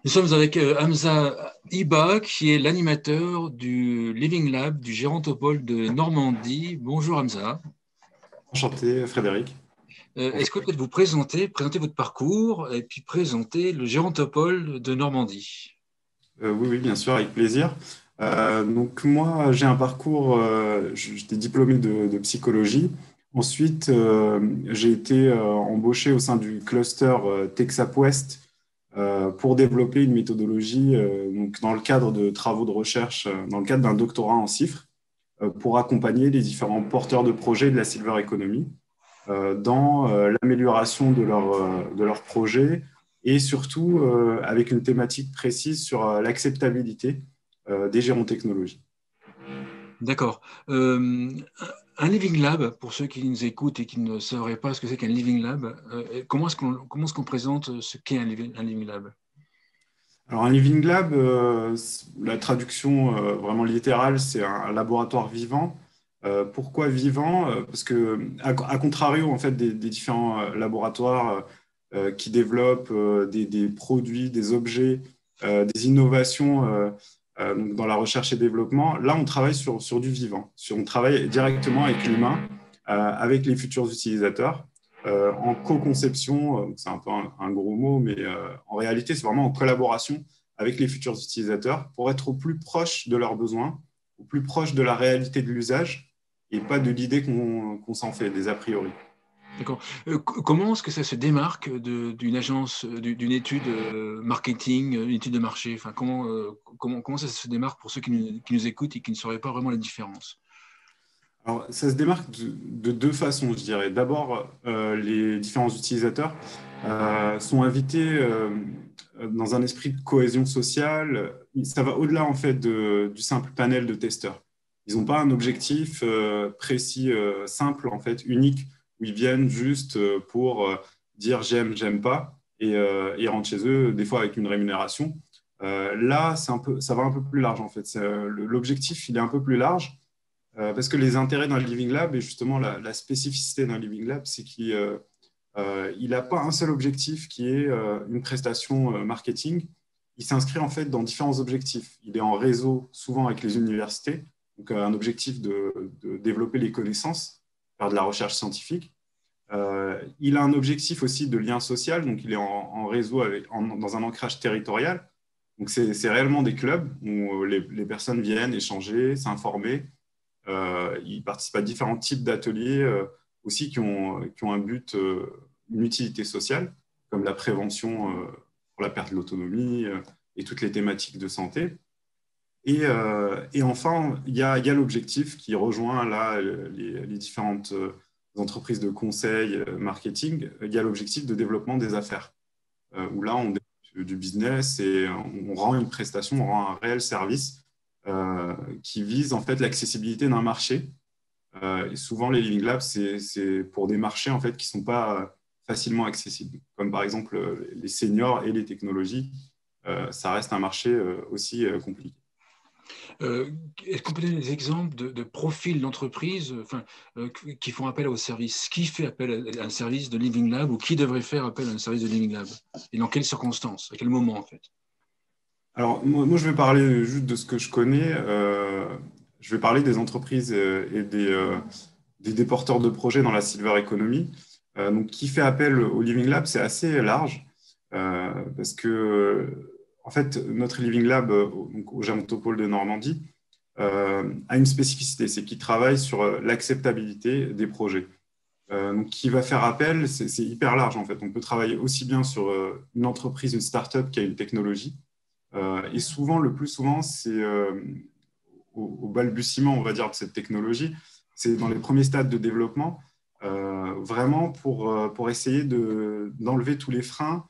Nous sommes avec Hamza Iba, qui est l'animateur du Living Lab du Gérontopole de Normandie. Bonjour Hamza. Enchanté, Frédéric. Est-ce que vous pouvez vous présenter votre parcours et puis présenter le Gérontopole de Normandie? Oui, oui, bien sûr, avec plaisir. Donc moi, j'ai un parcours, j'étais diplômé de psychologie. Ensuite, j'ai été embauché au sein du cluster TechSap West pour développer une méthodologie donc dans le cadre de travaux de recherche, dans le cadre d'un doctorat en CIFRE, pour accompagner les différents porteurs de projets de la Silver Economy dans l'amélioration de leurs projets et surtout avec une thématique précise sur l'acceptabilité des gérontechnologies. D'accord. Un Living Lab, pour ceux qui nous écoutent et qui ne sauraient pas ce que c'est qu'un Living Lab, comment est-ce qu'on présente ce qu'est un Living Lab? Alors un Living Lab, la traduction vraiment littérale, c'est un laboratoire vivant. Pourquoi vivant? Parce que, à contrario en fait, des différents laboratoires qui développent des produits, des objets, des innovations donc dans la recherche et développement, là on travaille sur du vivant. On travaille directement avec l'humain, avec les futurs utilisateurs. En co-conception, c'est un peu un gros mot, mais en réalité, c'est vraiment en collaboration avec les futurs utilisateurs pour être au plus proche de leurs besoins, au plus proche de la réalité de l'usage et pas de l'idée qu'on s'en fait, des a priori. D'accord. Comment est-ce que ça se démarque d'une agence, d'une étude marketing, une étude de marché? Enfin, comment ça se démarque pour ceux qui nous écoutent et qui ne sauraient pas vraiment la différence? Alors, ça se démarque de deux façons, je dirais. D'abord, les différents utilisateurs sont invités dans un esprit de cohésion sociale. Ça va au-delà en fait du simple panel de testeurs. Ils n'ont pas un objectif précis, simple en fait, unique, où ils viennent juste pour dire j'aime, j'aime pas, et ils rentrent chez eux des fois avec une rémunération. Là, ça va un peu plus large en fait. L'objectif, il est un peu plus large. Parce que les intérêts d'un Living Lab et justement la spécificité d'un Living Lab, c'est qu'il n'a pas un seul objectif qui est une prestation marketing. Il s'inscrit en fait dans différents objectifs. Il est en réseau souvent avec les universités, donc un objectif de développer les connaissances, faire de la recherche scientifique. Il a un objectif aussi de lien social, donc il est en réseau dans un ancrage territorial. Donc c'est réellement des clubs où les personnes viennent échanger, s'informer. Ils participent à différents types d'ateliers aussi qui ont un but, une utilité sociale, comme la prévention pour la perte de l'autonomie et toutes les thématiques de santé. Et enfin, il y a l'objectif qui rejoint là les différentes entreprises de conseil, marketing. Il y a l'objectif de développement des affaires, où là, on développe du business et on rend une prestation, on rend un réel service qui vise en fait l'accessibilité d'un marché. Et souvent, les Living Labs, c'est pour des marchés en fait, qui ne sont pas facilement accessibles, comme par exemple les seniors et les technologies. Ça reste un marché aussi compliqué. Est-ce qu'on peut donner des exemples de profils d'entreprises qui font appel au service? Qui fait appel à un service de Living Lab ou qui devrait faire appel à un service de Living Lab? Et dans quelles circonstances? À quel moment, en fait? Alors, moi, je vais parler juste de ce que je connais. Je vais parler des entreprises et des porteurs de projets dans la Silver Economy. Donc, qui fait appel au Living Lab, c'est assez large parce que, en fait, notre Living Lab donc, au Gérontopole de Normandie a une spécificité, c'est qu'il travaille sur l'acceptabilité des projets. Donc, qui va faire appel, c'est hyper large en fait. On peut travailler aussi bien sur une entreprise, une start-up qui a une technologie. Et souvent, le plus souvent, c'est au balbutiement, on va dire, de cette technologie. C'est dans les premiers stades de développement, vraiment pour essayer d'enlever tous les freins,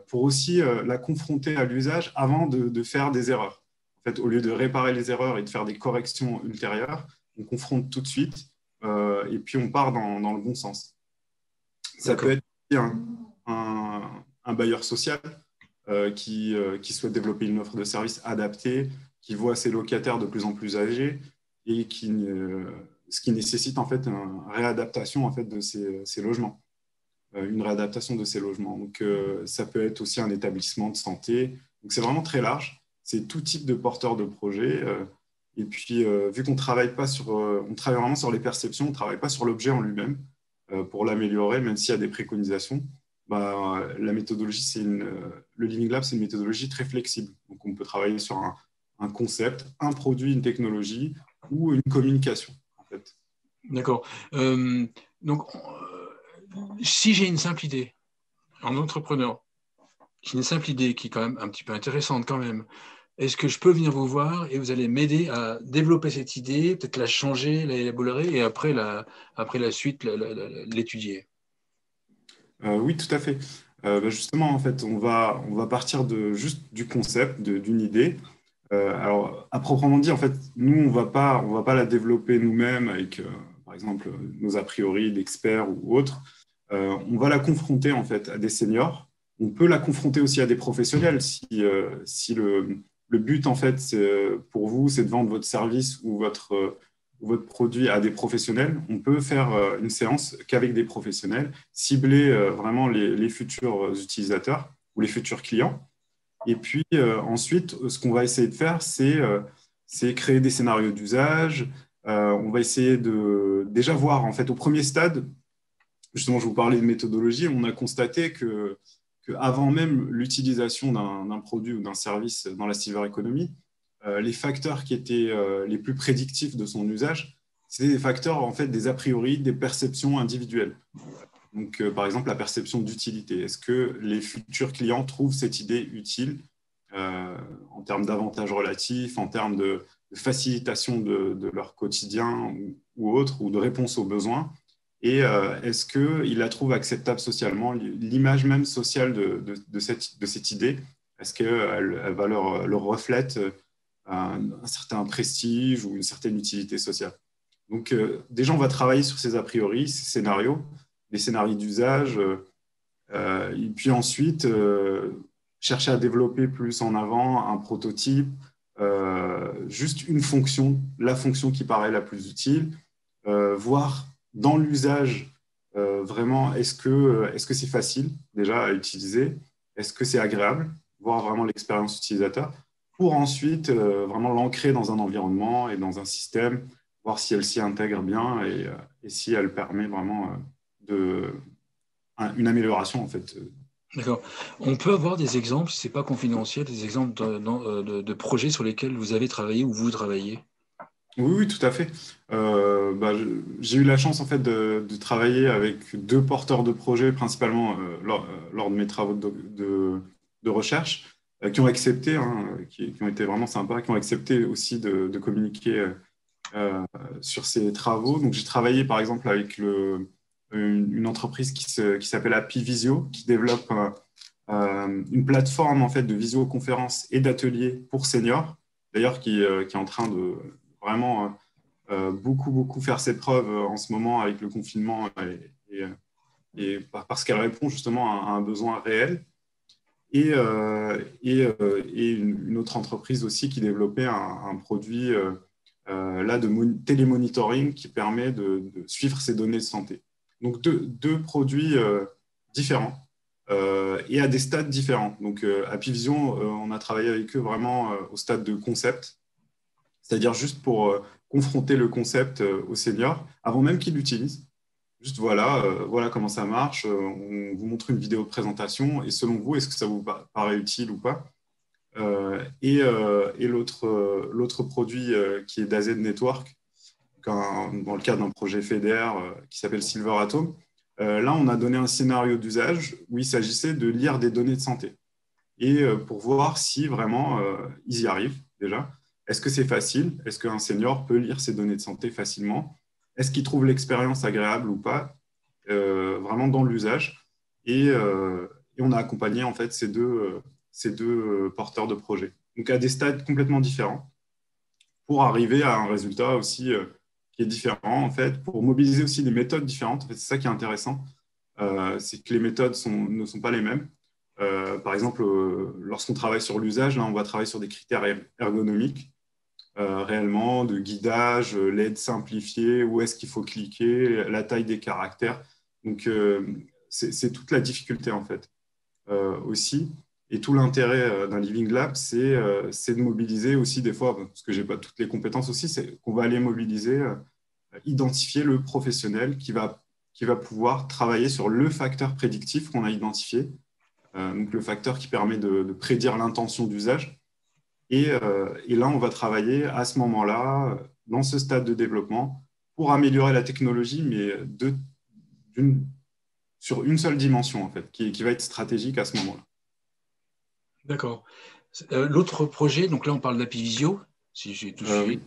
pour aussi la confronter à l'usage avant de faire des erreurs. En fait, au lieu de réparer les erreurs et de faire des corrections ultérieures, on confronte tout de suite et puis on part dans le bon sens. Ça peut être un bailleur social qui souhaite développer une offre de service adaptée, qui voit ses locataires de plus en plus âgés et ce qui nécessite en fait une réadaptation en fait, de ces logements. une réadaptation de ces logements. Donc, ça peut être aussi un établissement de santé. Donc, c'est vraiment très large. C'est tout type de porteur de projet. Et puis, vu qu'on travaille pas sur, on travaille vraiment sur les perceptions, on ne travaille pas sur l'objet en lui-même pour l'améliorer, même s'il y a des préconisations. Bah, la méthodologie, le Living Lab, c'est une méthodologie très flexible. Donc, on peut travailler sur un concept, un produit, une technologie ou une communication, en fait. D'accord. Donc, si j'ai une simple idée, en entrepreneur, j'ai une simple idée qui est quand même un petit peu intéressante quand même, est-ce que je peux venir vous voir et vous allez m'aider à développer cette idée, peut-être la changer, l'élaborer et après la suite, l'étudier? Oui, tout à fait. Bah, justement, en fait, on va partir juste du concept, d'une idée. Alors, à proprement dit, en fait, nous, on va pas la développer nous-mêmes avec, par exemple, nos a priori d'experts ou autres. On va la confronter, en fait, à des seniors. On peut la confronter aussi à des professionnels si le but, en fait, pour vous, c'est de vendre votre service ou votre produit à des professionnels. On peut faire une séance qu'avec des professionnels, cibler vraiment les futurs utilisateurs ou les futurs clients. Et puis ensuite, ce qu'on va essayer de faire, c'est créer des scénarios d'usage. On va essayer de déjà voir, en fait, au premier stade, justement, je vous parlais de méthodologie, on a constaté que avant même l'utilisation d'un produit ou d'un service dans la silver economy, les facteurs qui étaient les plus prédictifs de son usage, c'était des facteurs, en fait, des a priori, des perceptions individuelles. Donc, par exemple, la perception d'utilité. Est-ce que les futurs clients trouvent cette idée utile en termes d'avantages relatifs, en termes de facilitation de leur quotidien ou autre, ou de réponse aux besoins? Et est-ce qu'ils la trouvent acceptable socialement? L'image même sociale de cette idée, est-ce qu'elle va leur reflète un certain prestige ou une certaine utilité sociale? Donc, déjà, on va travailler sur ces a priori, ces scénarios, des scénarios d'usage, et puis ensuite, chercher à développer plus en avant un prototype, juste une fonction, la fonction qui paraît la plus utile, voir dans l'usage vraiment, est-ce que c'est facile déjà à utiliser, est-ce que c'est agréable, voir vraiment l'expérience utilisateur, pour ensuite vraiment l'ancrer dans un environnement et dans un système, voir si elle s'y intègre bien et si elle permet vraiment une amélioration en fait. D'accord. On peut avoir des exemples, si ce n'est pas confidentiel, des exemples de projets sur lesquels vous avez travaillé ou vous travaillez? Oui, oui, tout à fait. Bah, j'ai eu la chance en fait de travailler avec deux porteurs de projets, principalement lors de mes travaux de recherche, qui ont accepté, hein, qui ont été vraiment sympas, qui ont accepté aussi de communiquer euh, sur ces travaux. Donc, j'ai travaillé par exemple avec une entreprise qui s'appelle Happy Visio, qui développe une plateforme en fait de visioconférence et d'ateliers pour seniors, d'ailleurs qui est en train de vraiment beaucoup, beaucoup faire ses preuves en ce moment avec le confinement parce qu'elle répond justement à un besoin réel. Et une autre entreprise aussi qui développait un produit là de télémonitoring qui permet de suivre ses données de santé. Donc deux produits différents et à des stades différents. Donc à Pivision, on a travaillé avec eux vraiment au stade de concept, c'est-à-dire juste pour confronter le concept aux seniors avant même qu'ils l'utilisent. Juste voilà comment ça marche. On vous montre une vidéo de présentation et selon vous, est-ce que ça vous paraît utile ou pas? Et l'autre produit qui est d'AZ Network, dans le cadre d'un projet FEDER qui s'appelle Silver Atom, là, on a donné un scénario d'usage où il s'agissait de lire des données de santé et pour voir si vraiment ils y arrivent déjà. Est-ce que c'est facile? Est-ce qu'un senior peut lire ses données de santé facilement? Est-ce qu'il trouve l'expérience agréable ou pas, vraiment dans l'usage? Et on a accompagné en fait ces deux porteurs de projet. Donc à des stades complètement différents pour arriver à un résultat aussi qui est différent en fait, pour mobiliser aussi des méthodes différentes. En fait, c'est ça qui est intéressant, c'est que les méthodes ne sont pas les mêmes. Par exemple, lorsqu'on travaille sur l'usage, là, on va travailler sur des critères ergonomiques, réellement, de guidage, l'aide simplifiée, où est-ce qu'il faut cliquer, la taille des caractères. Donc, c'est toute la difficulté, en fait, aussi. Et tout l'intérêt d'un Living Lab, c'est de mobiliser aussi des fois, parce que je n'ai pas toutes les compétences aussi, c'est qu'on va aller mobiliser, identifier le professionnel qui va pouvoir travailler sur le facteur prédictif qu'on a identifié, donc le facteur qui permet de prédire l'intention d'usage. Et là, on va travailler à ce moment-là, dans ce stade de développement, pour améliorer la technologie, mais sur une seule dimension, en fait, qui va être stratégique à ce moment-là. D'accord. L'autre projet, donc là, on parle d'Apivisio, si j'ai tout suivi. Oui.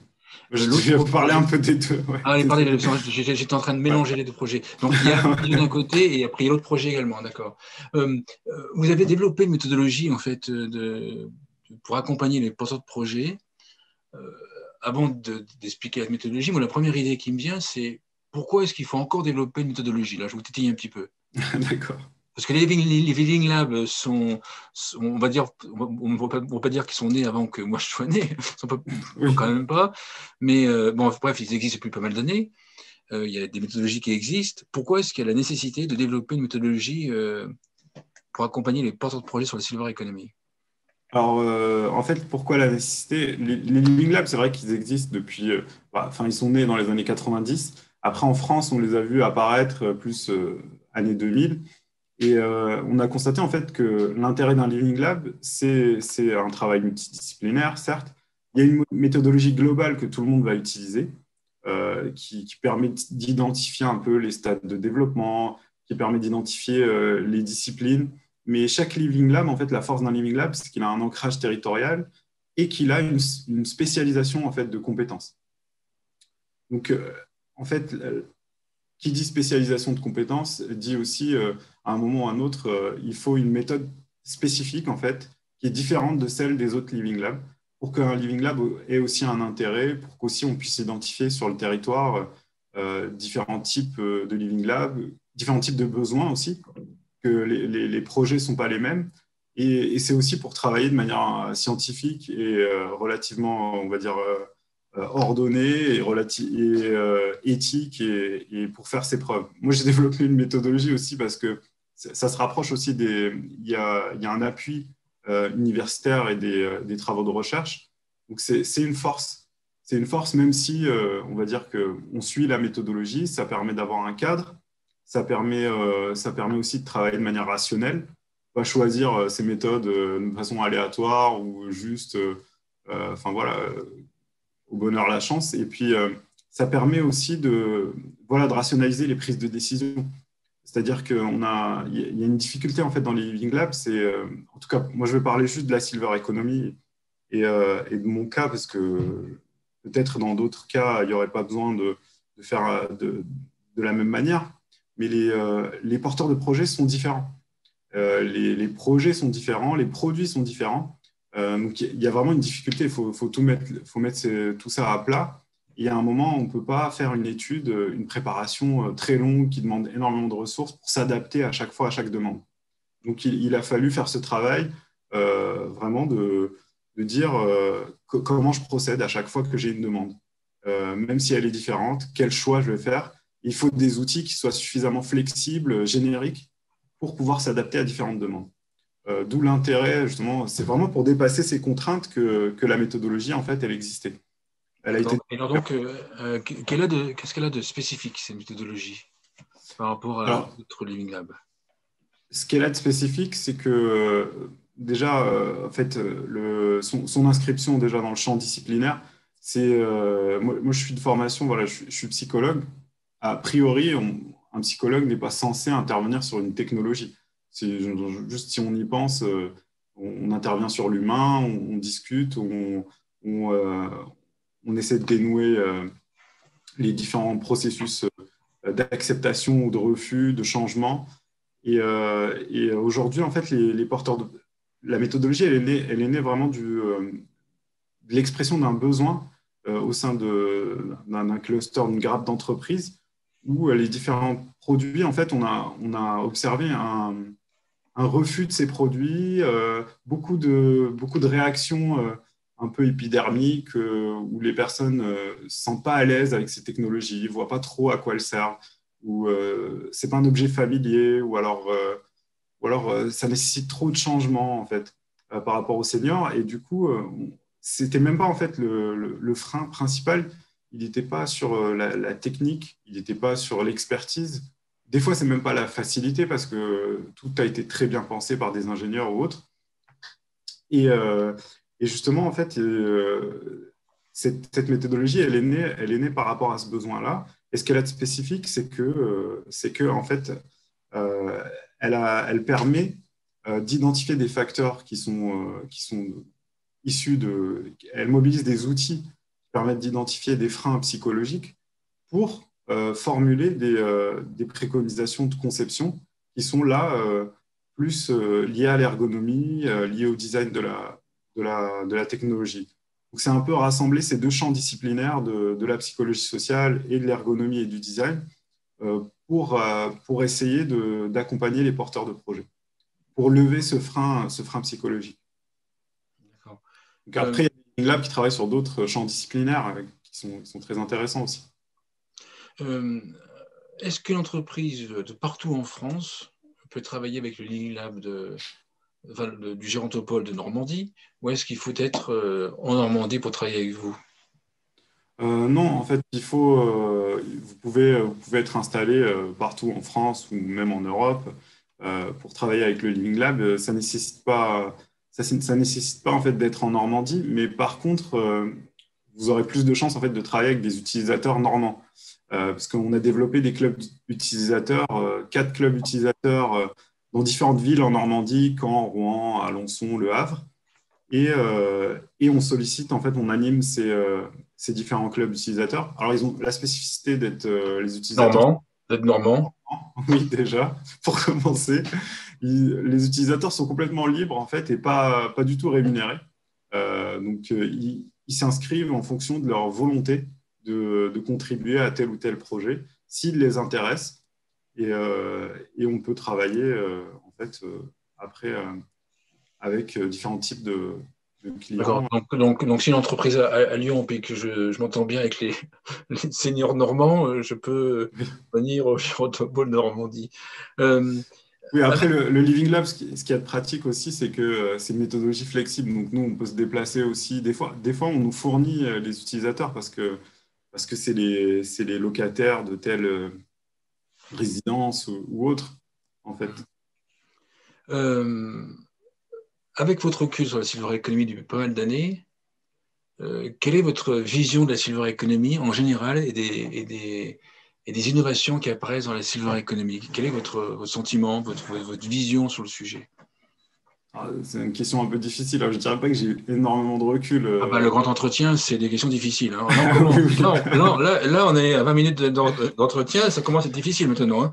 Je vais parler un peu des deux. Ouais, ah, allez, pardon, j'étais en train de mélanger les deux projets. Donc, il y a Apivisio d'un côté et après, il y a l'autre projet également, d'accord. Vous avez développé une méthodologie, en fait, pour accompagner les porteurs de projets. Avant d'expliquer la méthodologie, moi, la première idée qui me vient, c'est pourquoi est-ce qu'il faut encore développer une méthodologie? Là, je vous tétille un petit peu. D'accord. Parce que les Living Labs sont, on va dire, on ne va pas dire qu'ils sont nés avant que moi je sois né, ils sont pas, Oui. quand même pas, mais bon, bref, ils existent depuis pas mal d'années. Il y a des méthodologies qui existent. Pourquoi est-ce qu'il y a la nécessité de développer une méthodologie pour accompagner les porteurs de projets sur la Silver Economy? Alors, en fait, pourquoi la nécessité? Les Living Labs, c'est vrai qu'ils existent depuis. Enfin, ils sont nés dans les années 90. Après, en France, on les a vus apparaître plus années 2000. Et on a constaté en fait que l'intérêt d'un Living Lab, c'est un travail multidisciplinaire, certes. Il y a une méthodologie globale que tout le monde va utiliser, qui permet d'identifier un peu les stades de développement, qui permet d'identifier les disciplines. Mais chaque Living Lab, en fait, la force d'un Living Lab, c'est qu'il a un ancrage territorial et qu'il a une spécialisation en fait, de compétences. Donc, en fait, qui dit spécialisation de compétences dit aussi, à un moment ou à un autre, il faut une méthode spécifique, en fait, qui est différente de celle des autres Living Labs, pour qu'un Living Lab ait aussi un intérêt, pour qu'aussi on puisse identifier sur le territoire différents types de Living Labs, différents types de besoins aussi, que les projets ne sont pas les mêmes. Et c'est aussi pour travailler de manière scientifique et relativement, on va dire, ordonnée et éthique et pour faire ses preuves. Moi, j'ai développé une méthodologie aussi parce que ça se rapproche aussi il y a un appui universitaire et des travaux de recherche. Donc, c'est une force. C'est une force, même si on va dire qu'on suit la méthodologie, ça permet d'avoir un cadre, ça permet aussi de travailler de manière rationnelle, pas choisir ces méthodes de façon aléatoire ou juste, enfin voilà, au bonheur la chance. Et puis, ça permet aussi de rationaliser les prises de décision. C'est-à-dire qu'il y a une difficulté en fait dans les Living Labs. En tout cas, moi, je vais parler juste de la Silver Economy et de mon cas, parce que peut-être dans d'autres cas, il n'y aurait pas besoin de faire de la même manière. Mais les porteurs de projets sont différents. Les projets sont différents, les produits sont différents. Donc, il y a vraiment une difficulté. Il faut mettre tout ça à plat. Et à un moment, on ne peut pas faire une étude, une préparation très longue qui demande énormément de ressources pour s'adapter à chaque fois à chaque demande. Donc, il a fallu faire ce travail vraiment de dire comment je procède à chaque fois que j'ai une demande. Même si elle est différente, quel choix je vais faire. Il faut des outils qui soient suffisamment flexibles, génériques, pour pouvoir s'adapter à différentes demandes. D'où l'intérêt, justement, c'est vraiment pour dépasser ces contraintes que la méthodologie, en fait, elle existait. Elle a été... Et alors donc, qu'est-ce qu'elle a de spécifique, cette méthodologie, par rapport à notre Living Lab? Ce qu'elle a de spécifique, c'est que déjà, en fait, son inscription déjà dans le champ disciplinaire, c'est... moi, je suis de formation, voilà, je suis psychologue. A priori, un psychologue n'est pas censé intervenir sur une technologie. C'est juste si on y pense, on intervient sur l'humain, on discute, on essaie de dénouer les différents processus d'acceptation ou de refus, de changement. Et aujourd'hui, en fait, les porteurs de... La méthodologie, elle est née vraiment de l'expression d'un besoin au sein d'un cluster, d'une grappe d'entreprises, où les différents produits, en fait, on a observé un refus de ces produits, beaucoup de réactions un peu épidermiques, où les personnes ne se sentent pas à l'aise avec ces technologies, ne voient pas trop à quoi elles servent. ou c'est pas un objet familier, ou alors ça nécessite trop de changements en fait par rapport aux seniors. Et du coup, c'était même pas en fait le frein principal. Il n'était pas sur la technique, il n'était pas sur l'expertise. Des fois, c'est même pas la facilité parce que tout a été très bien pensé par des ingénieurs ou autres. Et justement, en fait, cette méthodologie, elle est née par rapport à ce besoin-là. Et ce qu'elle a de spécifique, c'est que en fait, elle permet d'identifier des facteurs qui sont issus de. Elle mobilise des outils qui permettent d'identifier des freins psychologiques pour formuler des préconisations de conception qui sont là plus liées à l'ergonomie, liées au design de la technologie. Donc, c'est un peu rassembler ces deux champs disciplinaires de la psychologie sociale et de l'ergonomie et du design pour essayer d'accompagner les porteurs de projets, pour lever ce frein psychologique. Donc après, il y a des labs qui travaillent sur d'autres champs disciplinaires qui sont très intéressants aussi. Est-ce qu'une entreprise de partout en France peut travailler avec le Living Lab du Gérontopole de Normandie, ou est-ce qu'il faut être en Normandie pour travailler avec vous? Non, en fait, vous pouvez être installé partout en France ou même en Europe pour travailler avec le Living Lab. Ça nécessite pas en fait d'être en Normandie, mais par contre, vous aurez plus de chances en fait de travailler avec des utilisateurs normands, parce qu'on a développé des clubs utilisateurs, 4 clubs utilisateurs dans différentes villes en Normandie, Caen, Rouen, Alençon, Le Havre. Et on sollicite, en fait, on anime ces différents clubs utilisateurs. Alors, ils ont la spécificité d'être les utilisateurs. D'être normand. Oui, déjà, pour commencer. Les utilisateurs sont complètement libres, en fait, et pas du tout rémunérés. Donc, ils s'inscrivent en fonction de leur volonté de contribuer à tel ou tel projet, s'ils les intéressent. Et on peut travailler, en fait, après avec différents types de clients. Donc, si une entreprise à Lyon et que je m'entends bien avec les seniors normands, je peux venir au Gérontopole de Normandie. Oui, après, le Living Lab, ce qu'il y a de pratique aussi, c'est que c'est une méthodologie flexible. Donc, nous, on peut se déplacer aussi. Des fois on nous fournit les utilisateurs parce que c'est les locataires de telle résidence ou autre, en fait. Avec votre recul sur la silver economy depuis pas mal d'années, quelle est votre vision de la silver economy en général et des innovations qui apparaissent dans la silver economy? Quel est votre sentiment, votre vision sur le sujet? C'est une question un peu difficile. Je ne dirais pas que j'ai énormément de recul. Le grand entretien, c'est des questions difficiles. Hein. Là, on est à 20 minutes d'entretien, ça commence à être difficile maintenant. Hein.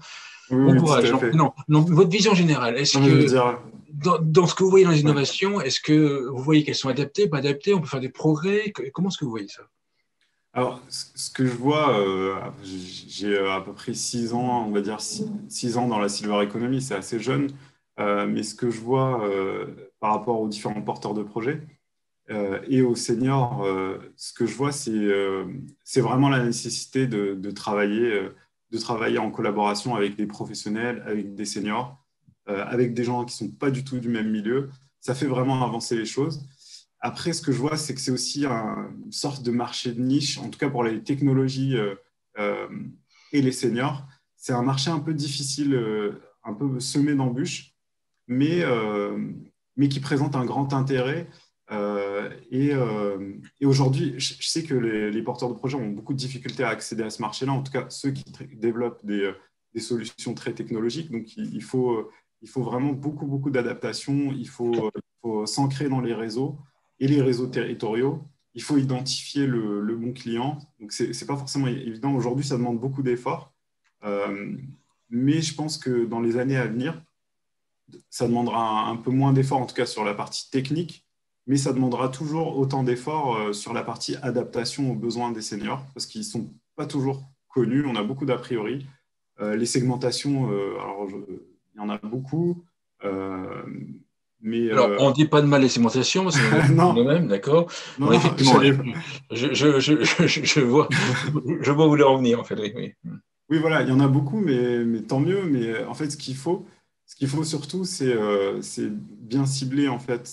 Bon courage. Non, votre vision générale, est-ce que dans ce que vous voyez dans les innovations, est-ce que vous voyez qu'elles sont adaptées, pas adaptées, on peut faire des progrès? Comment est-ce que vous voyez ça? Alors, ce que je vois, j'ai à peu près 6 ans, on va dire 6 ans dans la silver economy, c'est assez jeune, mais ce que je vois par rapport aux différents porteurs de projets et aux seniors, ce que je vois, c'est vraiment la nécessité de travailler en collaboration avec des professionnels, avec des seniors, avec des gens qui ne sont pas du tout du même milieu. Ça fait vraiment avancer les choses. Après, ce que je vois, c'est que c'est aussi une sorte de marché de niche, en tout cas pour les technologies et les seniors. C'est un marché un peu difficile, un peu semé d'embûches, mais qui présente un grand intérêt. Et aujourd'hui, je sais que les porteurs de projets ont beaucoup de difficultés à accéder à ce marché-là, en tout cas ceux qui développent des solutions très technologiques. Donc, il faut vraiment beaucoup d'adaptation. Il faut s'ancrer dans les réseaux et les réseaux territoriaux. Il faut identifier le bon client. Donc, ce n'est pas forcément évident. Aujourd'hui, ça demande beaucoup d'efforts. Mais je pense que dans les années à venir, ça demandera un peu moins d'efforts, en tout cas sur la partie technique, mais ça demandera toujours autant d'efforts sur la partie adaptation aux besoins des seniors, parce qu'ils ne sont pas toujours connus. On a beaucoup d'a priori. Les segmentations, alors il y en a beaucoup. Mais alors, on ne dit pas de mal les segmentations, c'est même, d'accord. Non, effectivement, je vois où vous voulez en venir, en fait. Oui. Oui, voilà, il y en a beaucoup, mais tant mieux. Mais en fait, ce qu'il faut surtout, c'est bien cibler en fait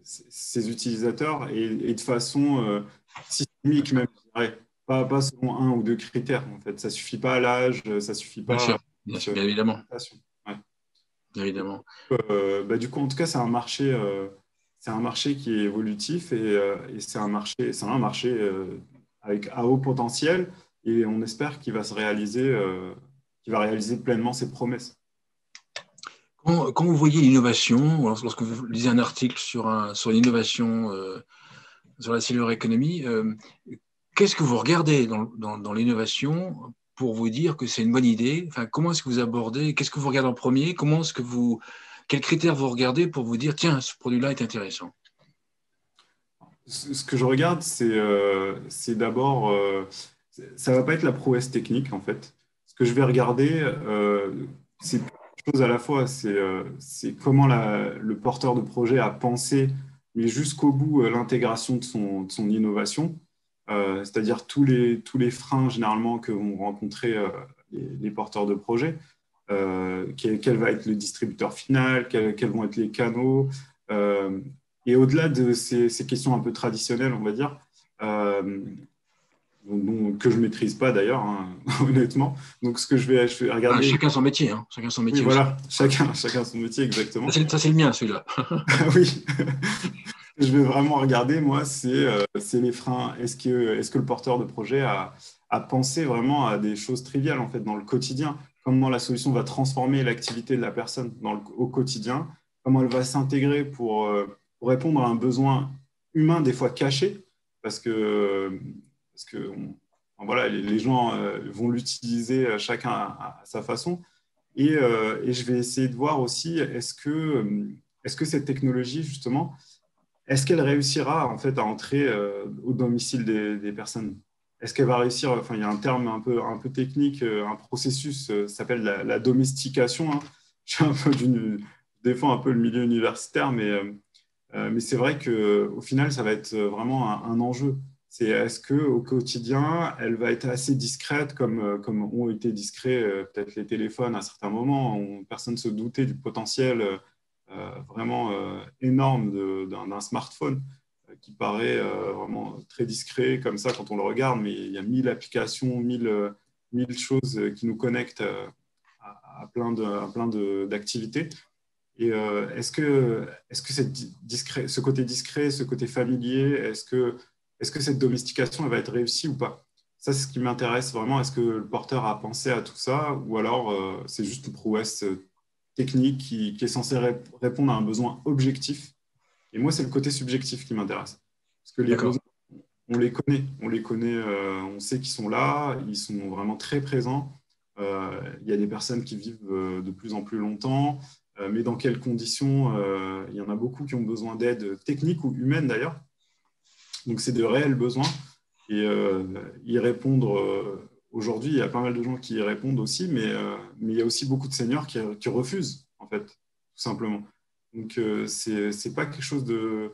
ces utilisateurs et de façon systémique même, je dirais. Pas selon un ou deux critères. En fait, ça suffit pas à l'âge, ça suffit Bien pas sûr, à bien évidemment, l'orientation. Ouais. bien évidemment. Bah, du coup, en tout cas, c'est un marché qui est évolutif et c'est un marché avec à haut potentiel et on espère qu'il va réaliser pleinement ses promesses. Quand vous voyez l'innovation, lorsque vous lisez un article sur l'innovation, sur la silver economy, qu'est-ce que vous regardez dans l'innovation pour vous dire que c'est une bonne idée? Enfin, comment est-ce que vous abordez? Qu'est-ce que vous regardez en premier? Quels critères vous regardez pour vous dire, tiens, ce produit-là est intéressant? Ce que je regarde, c'est d'abord, ça va pas être la prouesse technique en fait. Ce que je vais regarder, c'est plusieurs choses à la fois. C'est comment le porteur de projet a pensé, mais jusqu'au bout, l'intégration de son innovation. C'est-à-dire tous les freins généralement que vont rencontrer les porteurs de projet. Quel va être le distributeur final, quels vont être les canaux. euh, et au-delà de ces questions un peu traditionnelles, on va dire, euh, que je ne maîtrise pas d'ailleurs, hein, honnêtement. Donc, ce que je vais Ah, regarder, chacun son métier, hein. Chacun son oui, métier aussi. voilà, chacun son métier exactement. Ça, c'est le mien, celui-là. Oui, ce que je vais vraiment regarder, moi, c'est les freins. Est-ce que le porteur de projet a pensé vraiment à des choses triviales, en fait, dans le quotidien? Comment la solution va transformer l'activité de la personne au quotidien? Comment elle va s'intégrer pour répondre à un besoin humain, des fois caché? Parce que, enfin, voilà, les gens vont l'utiliser chacun à sa façon. Et je vais essayer de voir aussi, est-ce que cette technologie, justement, est-ce qu'elle réussira en fait à entrer au domicile des personnes? Est-ce qu'elle va réussir, enfin il y a un terme un peu technique, un processus, ça s'appelle la domestication, hein. Je suis un peu je défends un peu le milieu universitaire, mais c'est vrai qu'au final, ça va être vraiment un enjeu. C'est est-ce qu'au quotidien, elle va être assez discrète comme ont été discrets peut-être les téléphones à certains moments, où personne ne se doutait du potentiel vraiment énorme d'un smartphone qui paraît vraiment très discret comme ça quand on le regarde, mais il y a 1000 applications, mille choses qui nous connectent à plein d'activités. Et est-ce que ce côté discret, ce côté familier, est-ce que cette domestication elle va être réussie ou pas? Ça, c'est ce qui m'intéresse vraiment. Est-ce que le porteur a pensé à tout ça ou alors c'est juste une prouesse technique qui est censée répondre à un besoin objectif? Et moi, c'est le côté subjectif qui m'intéresse. Parce que les D'accord. besoins, on les connaît, on sait qu'ils sont là, ils sont vraiment très présents. Il y a des personnes qui vivent de plus en plus longtemps, mais dans quelles conditions? Il y en a beaucoup qui ont besoin d'aide technique ou humaine d'ailleurs. Donc, c'est de réels besoins. Et y répondre, aujourd'hui, il y a pas mal de gens qui y répondent aussi, mais il y a aussi beaucoup de seniors qui refusent, en fait, tout simplement. Donc, c'est pas quelque chose de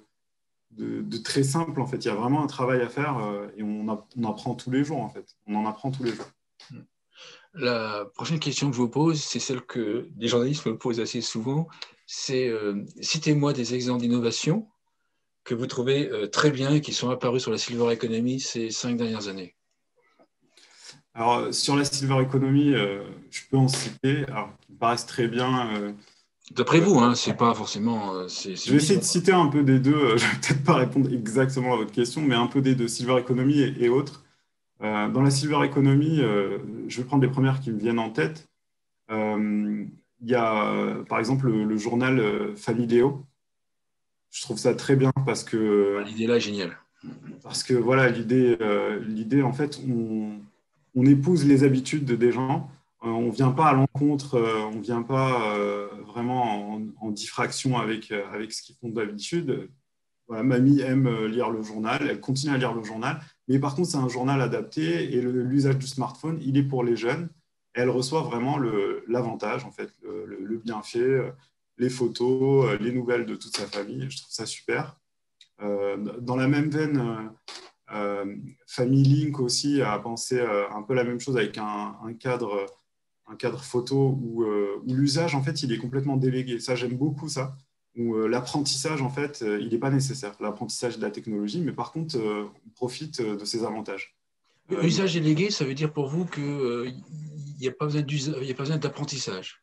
très simple, en fait. Il y a vraiment un travail à faire et on apprend tous les jours, en fait. On en apprend tous les jours. La prochaine question que je vous pose, c'est celle que des journalistes me posent assez souvent. C'est citez-moi des exemples d'innovation que vous trouvez très bien et qui sont apparus sur la Silver Economy ces 5 dernières années. Alors, sur la silver economy, je peux en citer, alors, qui me paraissent très bien. D'après Euh, vous, hein, c'est pas forcément c'est je une vais essayer vision. de citer un peu des deux. Je vais peut-être pas répondre exactement à votre question, mais un peu des deux, silver economy et autres. Dans la silver economy, je vais prendre les premières qui me viennent en tête. Il y a, par exemple, le journal Familéo. Je trouve ça très bien L'idée là est géniale. parce que voilà, l'idée, en fait, on épouse les habitudes des gens. On ne vient pas à l'encontre, on ne vient pas vraiment en diffraction avec ce qu'ils font d'habitude. Voilà, mamie aime lire le journal, elle continue à lire le journal, mais par contre, c'est un journal adapté et l'usage du smartphone, il est pour les jeunes. Et elle reçoit vraiment l'avantage, en fait, le bienfait, les photos, les nouvelles de toute sa famille. Je trouve ça super. Dans la même veine, Family Link aussi a pensé un peu la même chose avec un cadre photo où l'usage, en fait, il est complètement délégué. Ça, j'aime beaucoup ça. Où l'apprentissage, en fait, il n'est pas nécessaire. L'apprentissage de la technologie, mais par contre, on profite de ses avantages. Usage délégué, ça veut dire pour vous qu'il n'y a pas besoin d'apprentissage.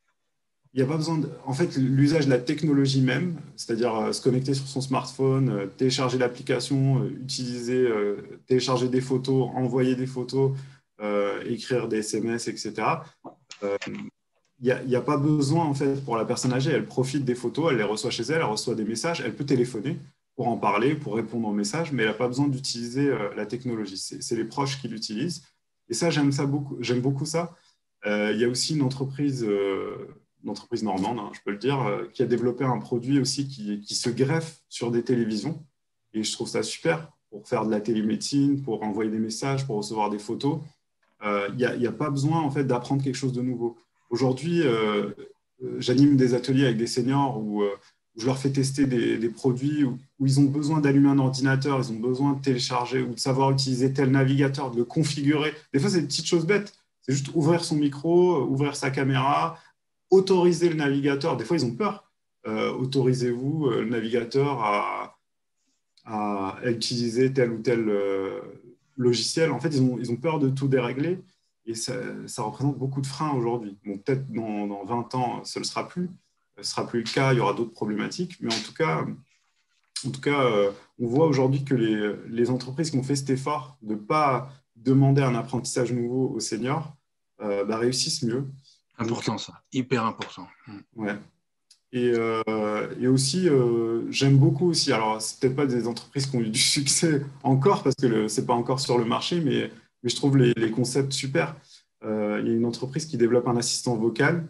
Il n'y a pas besoin en fait, l'usage de la technologie même, c'est-à-dire se connecter sur son smartphone, télécharger l'application, télécharger des photos, envoyer des photos, écrire des SMS, etc. Il n'y a pas besoin, en fait, pour la personne âgée. Elle profite des photos, elle les reçoit chez elle, elle reçoit des messages, elle peut téléphoner pour en parler, pour répondre aux messages, mais elle n'a pas besoin d'utiliser la technologie. C'est les proches qui l'utilisent. Et ça, j'aime beaucoup ça. Il y a aussi une entreprise normande, hein, je peux le dire, qui a développé un produit aussi qui se greffe sur des télévisions. Et je trouve ça super pour faire de la télémédecine, pour envoyer des messages, pour recevoir des photos. Il n'y a pas besoin, en fait, d'apprendre quelque chose de nouveau. Aujourd'hui, j'anime des ateliers avec des seniors où je leur fais tester des produits où ils ont besoin d'allumer un ordinateur, ils ont besoin de télécharger ou de savoir utiliser tel navigateur, de le configurer. Des fois, c'est des petites choses bêtes. C'est juste ouvrir son micro, ouvrir sa caméra, autoriser le navigateur. Des fois, ils ont peur. Autorisez-vous le navigateur à utiliser tel ou tel logiciel. En fait, ils ont peur de tout dérégler. Et ça représente beaucoup de freins aujourd'hui. Bon, peut-être dans 20 ans, ce ne sera plus. Ce ne sera plus le cas, il y aura d'autres problématiques. Mais en tout cas, on voit aujourd'hui que les entreprises qui ont fait cet effort de ne pas demander un apprentissage nouveau aux seniors réussissent mieux. Important, ça. Hyper important. Ouais. Et aussi, j'aime beaucoup aussi, alors c'est peut-être pas des entreprises qui ont eu du succès encore, parce que ce n'est pas encore sur le marché, mais je trouve les concepts super. Il y a une entreprise qui développe un assistant vocal.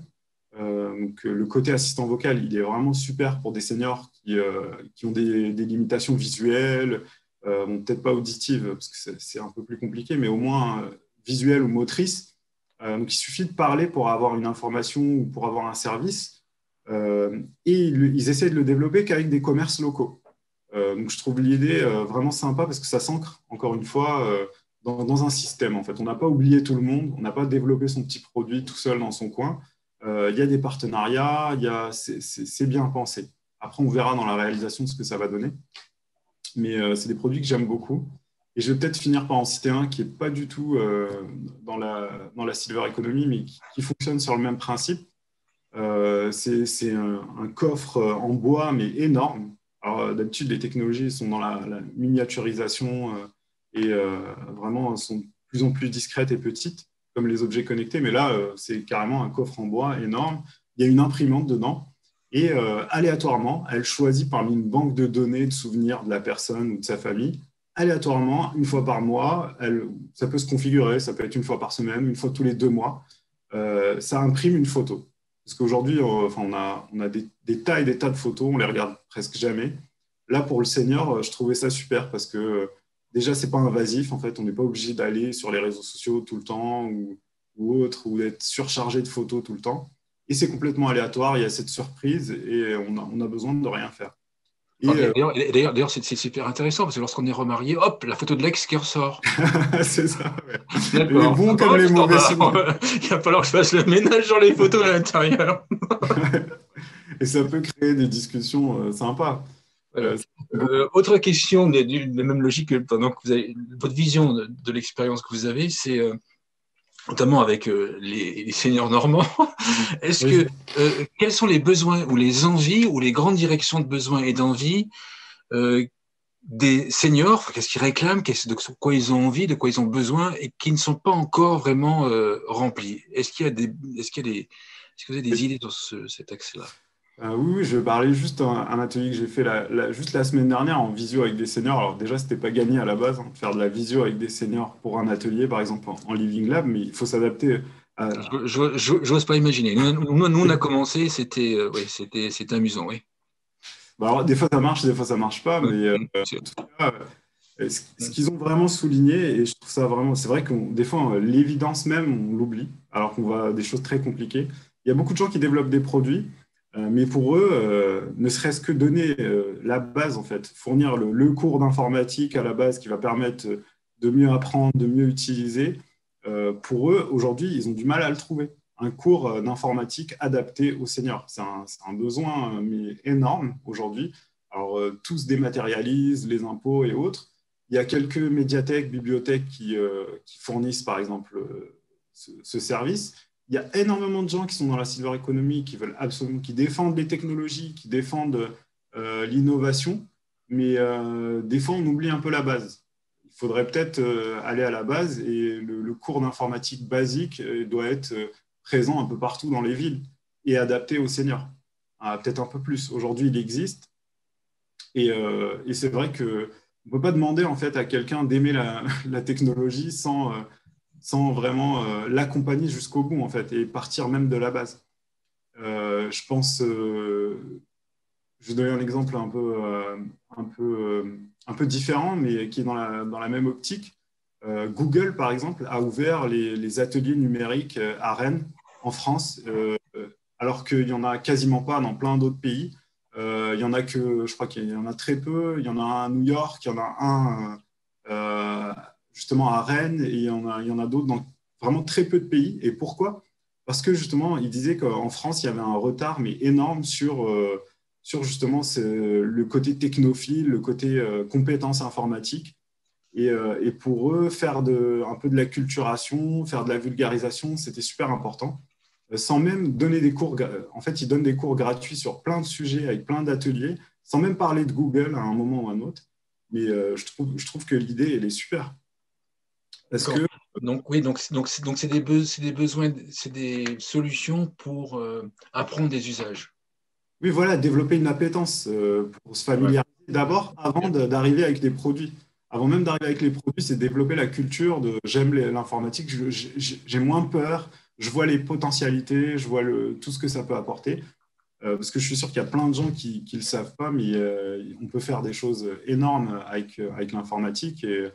Donc, le côté assistant vocal, il est vraiment super pour des seniors qui ont des limitations visuelles, peut-être pas auditives, parce que c'est un peu plus compliqué, mais au moins visuelles ou motrices. Donc, il suffit de parler pour avoir une information ou pour avoir un service. Et ils essaient de le développer qu'avec des commerces locaux. Donc, je trouve l'idée vraiment sympa parce que ça s'ancre, encore une fois, dans un système. En fait, on n'a pas oublié tout le monde, on n'a pas développé son petit produit tout seul dans son coin. Il y a des partenariats, c'est bien pensé. Après, on verra dans la réalisation ce que ça va donner. Mais c'est des produits que j'aime beaucoup. Et je vais peut-être finir par en citer un qui n'est pas du tout dans la silver economy, mais qui fonctionne sur le même principe. C'est un coffre en bois, mais énorme. Alors, d'habitude, les technologies sont dans la miniaturisation et vraiment sont de plus en plus discrètes et petites, comme les objets connectés. Mais là, c'est carrément un coffre en bois énorme. Il y a une imprimante dedans. Et aléatoirement, elle choisit parmi une banque de données de souvenirs de la personne ou de sa famille. Aléatoirement, une fois par mois, ça peut se configurer, ça peut être une fois par semaine, une fois tous les 2 mois. Ça imprime une photo. Parce qu'aujourd'hui, on a des tas et des tas de photos, on les regarde presque jamais. Là, pour le senior, je trouvais ça super parce que déjà, ce n'est pas invasif. En fait, on n'est pas obligé d'aller sur les réseaux sociaux tout le temps ou autre, ou d'être surchargé de photos tout le temps. Et c'est complètement aléatoire, il y a cette surprise et on a besoin de rien faire. D'ailleurs, c'est super intéressant parce que lorsqu'on est remarié, hop, la photo de l'ex qui ressort. C'est ça, ouais. D'accord. Les bons comme les mauvais. Il va falloir que je fasse le ménage dans les photos à l'intérieur. Et ça peut créer des discussions sympas. Voilà. Autre question de la même logique, pendant que vous avez, votre vision de l'expérience que vous avez, c'est notamment avec les seniors normands. Est-ce que quels sont les besoins ou les envies ou les grandes directions de besoins et d'envie des seniors, qu'est-ce qu'ils réclament, de quoi ils ont envie, de quoi ils ont besoin et qui ne sont pas encore vraiment remplis? Est-ce que vous avez des idées sur cet axe-là? Oui, je parlais juste un atelier que j'ai fait juste la semaine dernière en visio avec des seniors. Alors déjà, ce n'était pas gagné à la base, de faire de la visio avec des seniors pour un atelier, par exemple en Living Lab, mais il faut s'adapter. J'ose pas imaginer. Nous, on a commencé, c'était amusant, oui. Alors, des fois, ça marche, des fois, ça ne marche pas, mais en tout cas, ce qu'ils ont vraiment souligné, et je trouve ça vraiment, c'est vrai que des fois, l'évidence même, on l'oublie, alors qu'on voit des choses très compliquées. Il y a beaucoup de gens qui développent des produits. Mais pour eux, ne serait-ce que donner la base, en fait, fournir le cours d'informatique à la base qui va permettre de mieux apprendre, de mieux utiliser, pour eux, aujourd'hui, ils ont du mal à le trouver. Un cours d'informatique adapté aux seniors. C'est un besoin mais énorme aujourd'hui. Alors, tout se dématérialise, les impôts et autres. Il y a quelques médiathèques, bibliothèques qui fournissent, par exemple, ce service. Il y a énormément de gens qui sont dans la silver economy, qui veulent absolument, qui défendent les technologies, qui défendent l'innovation, mais des fois, on oublie un peu la base. Il faudrait peut-être aller à la base et le cours d'informatique basique doit être présent un peu partout dans les villes et adapté aux seniors. Peut-être un peu plus. Aujourd'hui, il existe et c'est vrai qu'on ne peut pas demander en fait, à quelqu'un d'aimer la technologie sans vraiment l'accompagner jusqu'au bout en fait, et partir même de la base. Je pense, je vais donner un exemple un peu différent, mais qui est dans la même optique. Google, par exemple, a ouvert les ateliers numériques à Rennes, en France, alors qu'il n'y en a quasiment pas dans plein d'autres pays. Il y en a que, je crois qu'il y en a très peu. Il y en a un à New York, il y en a un justement à Rennes, et il y en a d'autres dans vraiment très peu de pays. Et pourquoi? Parce que justement, il disait qu'en France, il y avait un retard, mais énorme sur justement le côté technophile, le côté compétences informatiques. Et pour eux, faire un peu de l'acculturation, faire de la vulgarisation, c'était super important. Sans même donner des cours, en fait, ils donnent des cours gratuits sur plein de sujets, avec plein d'ateliers, sans même parler de Google à un moment ou à un autre. Mais je trouve que l'idée, elle est super. Parce que, donc oui, donc c'est des besoins, c'est des solutions pour apprendre des usages. oui, voilà, développer une appétence pour se Ouais. familiariser d'abord avant d'arriver avec des produits. Avant même d'arriver avec les produits, c'est développer la culture de j'aime l'informatique, j'ai moins peur, je vois les potentialités, je vois tout ce que ça peut apporter. Parce que je suis sûr qu'il y a plein de gens qui ne le savent pas, mais on peut faire des choses énormes avec l'informatique et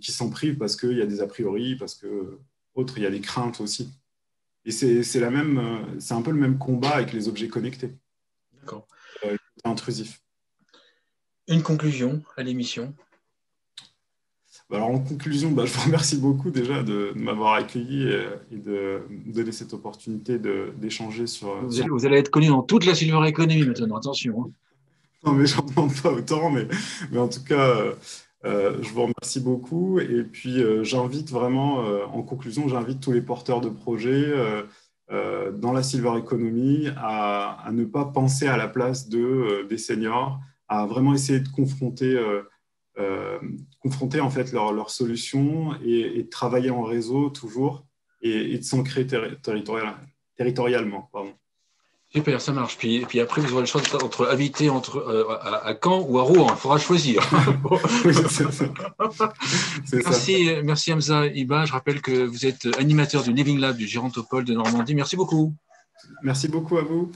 qui s'en privent parce qu'il y a des a priori, parce que autres, il y a des craintes aussi. Et c'est un peu le même combat avec les objets connectés, D'accord. intrusifs. Une conclusion à l'émission. Alors en conclusion, je vous remercie beaucoup déjà de m'avoir accueilli et de me donner cette opportunité d'échanger sur... Vous allez être connu dans toute la silver economy maintenant, attention. Hein. Non, mais j'en demande pas autant, mais en tout cas, je vous remercie beaucoup. Et puis, j'invite vraiment, en conclusion, j'invite tous les porteurs de projets dans la silver economy à ne pas penser à la place des seniors, à vraiment essayer de confronter en fait leurs solutions et de travailler en réseau toujours et de s'ancrer territorialement. Pardon. Super, ça marche. Puis après, vous aurez le choix entre habiter à Caen ou à Rouen. Il faudra choisir. Bon. Oui, c'est ça. Merci Hamza Iba. Je rappelle que vous êtes animateur du Living Lab du Gérontopole de Normandie. Merci beaucoup. Merci beaucoup à vous.